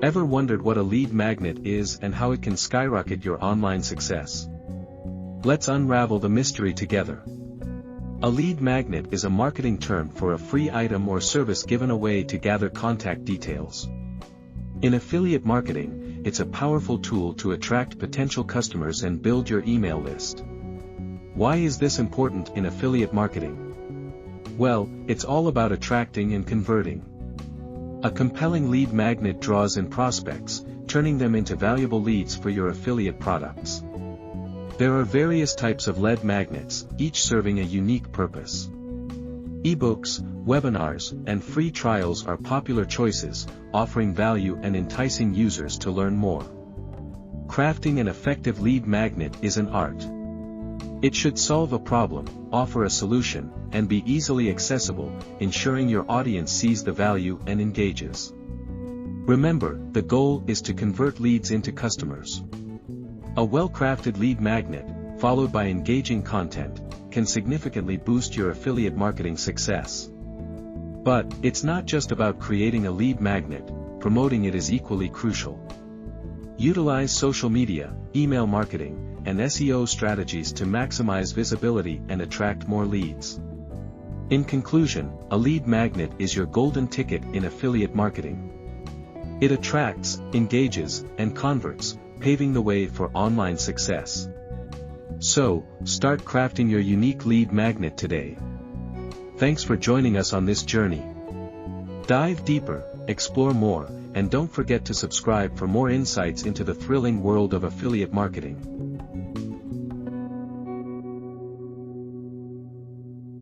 Ever wondered what a lead magnet is and how it can skyrocket your online success? Let's unravel the mystery together. A lead magnet is a marketing term for a free item or service given away to gather contact details. In affiliate marketing, it's a powerful tool to attract potential customers and build your email list. Why is this important in affiliate marketing? Well, it's all about attracting and converting. A compelling lead magnet draws in prospects, turning them into valuable leads for your affiliate products. There are various types of lead magnets, each serving a unique purpose. Ebooks, webinars, and free trials are popular choices, offering value and enticing users to learn more. Crafting an effective lead magnet is an art. It should solve a problem, offer a solution, and be easily accessible, ensuring your audience sees the value and engages. Remember, the goal is to convert leads into customers. A well-crafted lead magnet, followed by engaging content, can significantly boost your affiliate marketing success. But, it's not just about creating a lead magnet, promoting it is equally crucial. Utilize social media, email marketing, and SEO strategies to maximize visibility and attract more leads. In conclusion, a lead magnet is your golden ticket in affiliate marketing. It attracts, engages, and converts, paving the way for online success. So, start crafting your unique lead magnet today. Thanks for joining us on this journey. Dive deeper, explore more, and don't forget to subscribe for more insights into the thrilling world of affiliate marketing.